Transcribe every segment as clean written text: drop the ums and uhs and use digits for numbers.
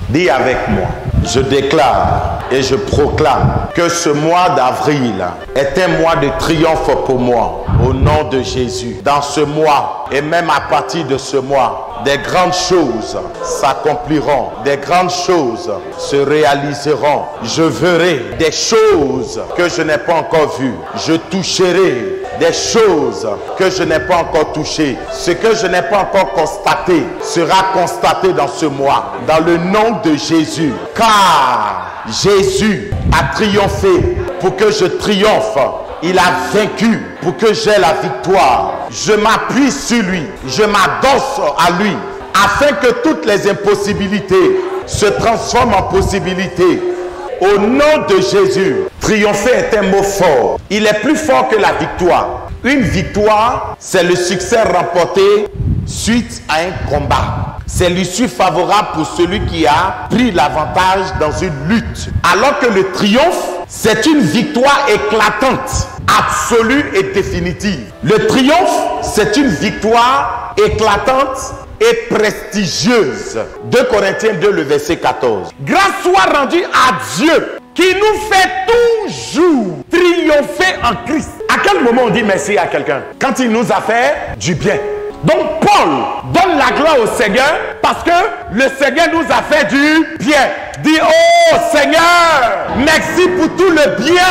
Dis avec moi. Je déclare et je proclame que ce mois d'avril est un mois de triomphe pour moi, au nom de Jésus. Dans ce mois et même à partir de ce mois, des grandes choses s'accompliront, des grandes choses se réaliseront. Je verrai des choses que je n'ai pas encore vues. Je toucherai des choses que je n'ai pas encore touchées. Ce que je n'ai pas encore constaté sera constaté dans ce mois, dans le nom de Jésus. Car Jésus a triomphé pour que je triomphe. Il a vaincu pour que j'aie la victoire. Je m'appuie sur lui, je m'adosse à lui, afin que toutes les impossibilités se transforment en possibilités. Au nom de Jésus, triompher est un mot fort. Il est plus fort que la victoire. Une victoire, c'est le succès remporté suite à un combat. C'est l'issue favorable pour celui qui a pris l'avantage dans une lutte. Alors que le triomphe, c'est une victoire éclatante, absolue et définitive. Le triomphe, c'est une victoire éclatante et prestigieuse. 2 Corinthiens 2, le verset 14. Grâce soit rendue à Dieu qui nous fait toujours triompher en Christ. À quel moment on dit merci à quelqu'un? Quand il nous a fait du bien. Donc Paul donne la gloire au Seigneur parce que le Seigneur nous a fait du bien. Dis, oh Seigneur, merci pour tout le bien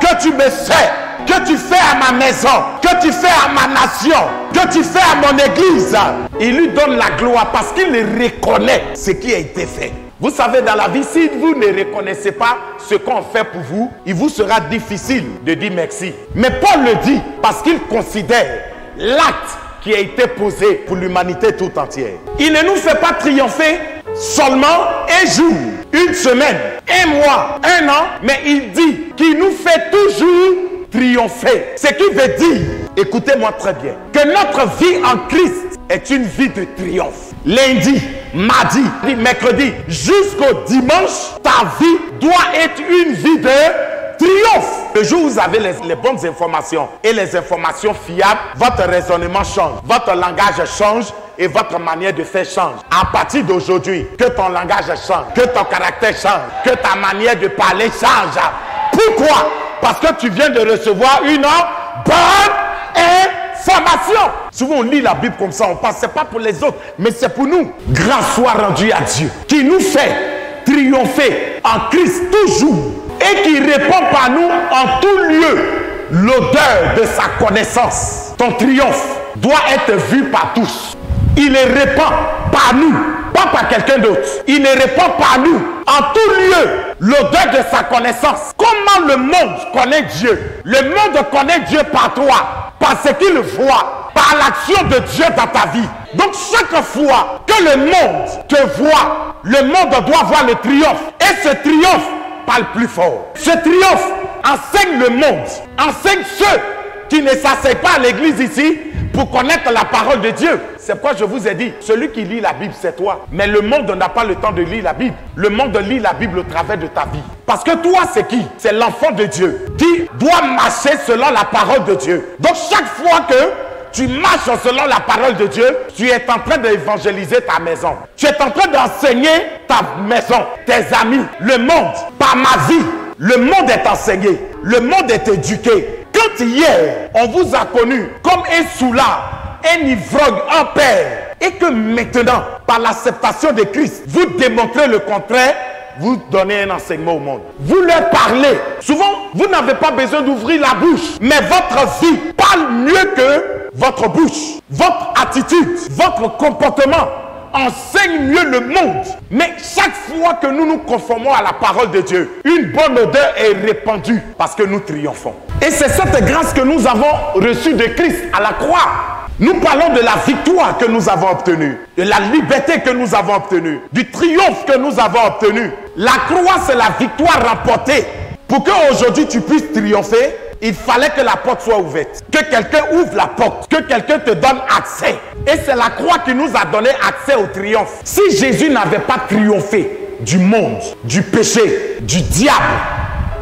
que tu me fais, que tu fais à ma maison, que tu fais à ma nation, que tu fais à mon église. Il lui donne la gloire parce qu'il reconnaît ce qui a été fait. Vous savez, dans la vie, si vous ne reconnaissez pas ce qu'on fait pour vous, il vous sera difficile de dire merci. Mais Paul le dit parce qu'il considère l'acte qui a été posé pour l'humanité tout entière. Il ne nous fait pas triompher seulement un jour, une semaine, un mois, un an, mais il dit qu'il nous fait toujours triompher. Ce qui veut dire, écoutez-moi très bien, que notre vie en Christ est une vie de triomphe. Lundi, mardi, mercredi, jusqu'au dimanche, ta vie doit être une vie de triomphe. Le jour où vous avez les bonnes informations et les informations fiables, votre raisonnement change, votre langage change et votre manière de faire change. À partir d'aujourd'hui, que ton langage change, que ton caractère change, que ta manière de parler change. Pourquoi? Parce que tu viens de recevoir une bonne information. Souvent on lit la Bible comme ça, on pense c'est pas pour les autres, mais c'est pour nous. Grâce soit rendue à Dieu qui nous fait triompher en Christ toujours et qui répand par nous en tout lieu l'odeur de sa connaissance. Ton triomphe doit être vu par tous. Il le répand par nous, pas par quelqu'un d'autre. Il le répand par nous en tout lieu l'odeur de sa connaissance. Comment le monde connaît Dieu? Le monde connaît Dieu par toi, par ce qu'il voit, par l'action de Dieu dans ta vie. Donc chaque fois que le monde te voit, le monde doit voir le triomphe. Et ce triomphe parle plus fort. Ce triomphe enseigne le monde, enseigne ceux qui ne s'asseyent pas à l'église ici pour connaître la parole de Dieu. C'est pourquoi je vous ai dit, celui qui lit la Bible, c'est toi. Mais le monde n'a pas le temps de lire la Bible. Le monde lit la Bible au travers de ta vie. Parce que toi, c'est qui? C'est l'enfant de Dieu qui doit marcher selon la parole de Dieu. Donc chaque fois que tu marches selon la parole de Dieu, tu es en train d'évangéliser ta maison. Tu es en train d'enseigner ta maison, tes amis, le monde. Par ma vie, le monde est enseigné. Le monde est éduqué. Quand hier, on vous a connu comme un soulard, un ivrogne, un père, et que maintenant, par l'acceptation de Christ, vous démontrez le contraire, vous donnez un enseignement au monde. Vous leur parlez. Souvent, vous n'avez pas besoin d'ouvrir la bouche, mais votre vie parle mieux que votre bouche. Votre attitude, votre comportement enseigne mieux le monde. Mais chaque fois que nous nous conformons à la parole de Dieu, une bonne odeur est répandue parce que nous triomphons. Et c'est cette grâce que nous avons reçue de Christ à la croix. Nous parlons de la victoire que nous avons obtenue, de la liberté que nous avons obtenue, du triomphe que nous avons obtenu. La croix, c'est la victoire remportée. Pour qu'aujourd'hui tu puisses triompher, il fallait que la porte soit ouverte, que quelqu'un ouvre la porte, que quelqu'un te donne accès. Et c'est la croix qui nous a donné accès au triomphe. Si Jésus n'avait pas triomphé du monde, du péché, du diable,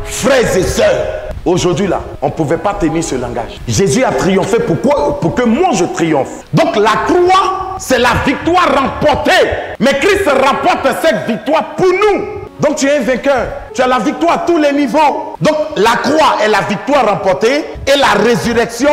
frères et sœurs, aujourd'hui là, on ne pouvait pas tenir ce langage. Jésus a triomphé. Pourquoi? Pour que moi je triomphe. Donc la croix c'est la victoire remportée. Mais Christ remporte cette victoire pour nous. Donc tu es un vainqueur. Tu as la victoire à tous les niveaux. Donc la croix est la victoire remportée et la résurrection,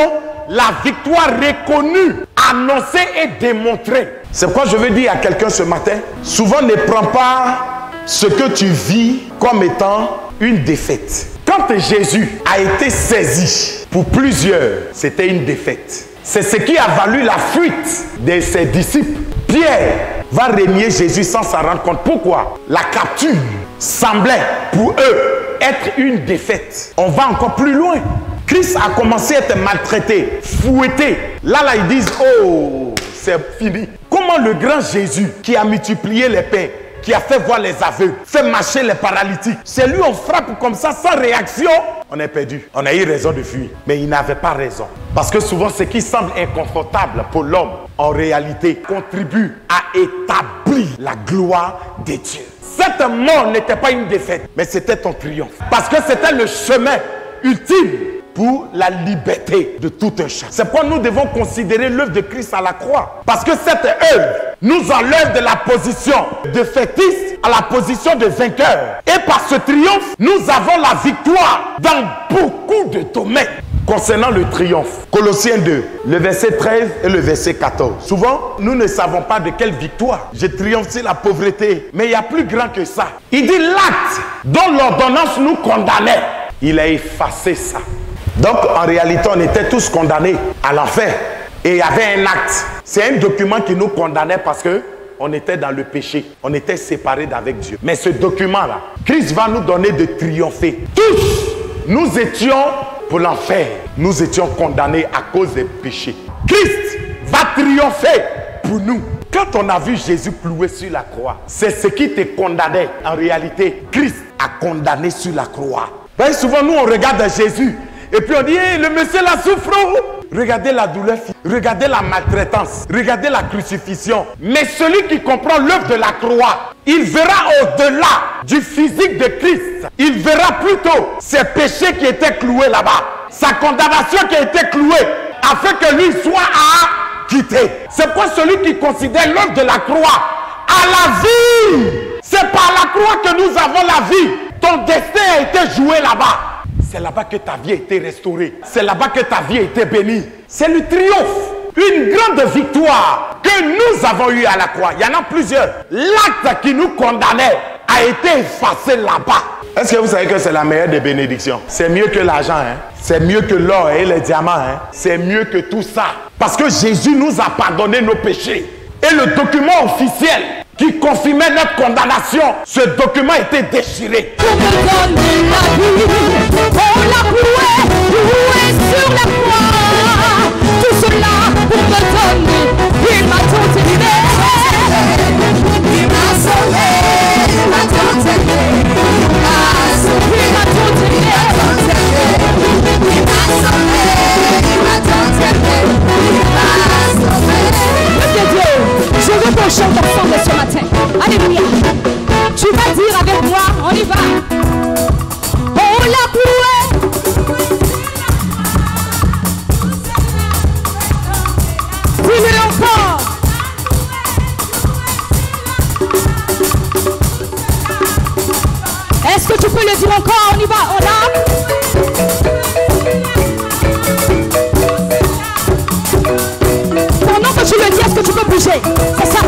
la victoire reconnue, annoncée et démontrée. C'est pourquoi je veux dire à quelqu'un ce matin, souvent ne prends pas ce que tu vis comme étant une défaite. Quand Jésus a été saisi pour plusieurs, c'était une défaite. C'est ce qui a valu la fuite de ses disciples. Pierre va renier Jésus sans s'en rendre compte. Pourquoi? La capture semblait pour eux être une défaite. On va encore plus loin. Christ a commencé à être maltraité, fouetté. Là, ils disent, oh, c'est fini. Comment le grand Jésus qui a multiplié les pains, qui a fait voir les aveugles, fait marcher les paralytiques, c'est lui on frappe comme ça sans réaction, on est perdu. On a eu raison de fuir. Mais il n'avait pas raison. Parce que souvent ce qui semble inconfortable pour l'homme, en réalité, contribue à établir la gloire de Dieu. Cette mort n'était pas une défaite, mais c'était ton triomphe. Parce que c'était le chemin ultime pour la liberté de tout un chacun. C'est pourquoi nous devons considérer l'œuvre de Christ à la croix. Parce que cette œuvre nous enlève de la position de fétiste à la position de vainqueur. Et par ce triomphe, nous avons la victoire dans beaucoup de domaines. Concernant le triomphe, Colossiens 2, le verset 13 et le verset 14. Souvent, nous ne savons pas de quelle victoire. J'ai triomphé la pauvreté, mais il y a plus grand que ça. Il dit l'acte dont l'ordonnance nous condamnait. Il a effacé ça. Donc, en réalité, on était tous condamnés à l'enfer. Et il y avait un acte. C'est un document qui nous condamnait parce que on était dans le péché. On était séparés d'avec Dieu. Mais ce document-là, Christ va nous donner de triompher. Tous, nous étions pour l'enfer. Nous étions condamnés à cause des péchés. Christ va triompher pour nous. Quand on a vu Jésus cloué sur la croix, c'est ce qui te condamnait. En réalité, Christ a condamné sur la croix. Ben, souvent, nous, on regarde Jésus. Et puis on dit, hey, le monsieur la souffre. Regardez la douleur, regardez la maltraitance, regardez la crucifixion. Mais celui qui comprend l'œuvre de la croix, il verra au-delà du physique de Christ. Il verra plutôt ses péchés qui étaient cloués là-bas. Sa condamnation qui a été clouée, afin que lui soit acquitté. C'est pourquoi celui qui considère l'œuvre de la croix à la vie. C'est par la croix que nous avons la vie. Ton destin a été joué là-bas. C'est là-bas que ta vie a été restaurée. C'est là-bas que ta vie a été bénie. C'est le triomphe. Une grande victoire que nous avons eue à la croix. Il y en a plusieurs. L'acte qui nous condamnait a été effacé là-bas. Est-ce que vous savez que c'est la meilleure des bénédictions? C'est mieux que l'argent. Hein? C'est mieux que l'or et les diamants. Hein? C'est mieux que tout ça. Parce que Jésus nous a pardonné nos péchés. Et le document officiel qui confirmait notre condamnation, ce document était déchiré. Pour me donner la vie, pour la clouer sur la croix. Tout cela pour me donner, il m'a tout aidé. Il m'a sauvé, il m'a tout aidé. Il m'a sauvé, il m'a tout aidé. Il m'a sauvé, il m'a tout aidé. Il m'a sauvé. Je veux qu'on chante ensemble ce matin. Alléluia. Tu vas dire avec moi, on y va. On l'a cloué. Dis-le encore. Est-ce que tu peux le dire encore? On y va, on a. Pendant que tu le dis, est-ce que tu peux bouger? C'est ça.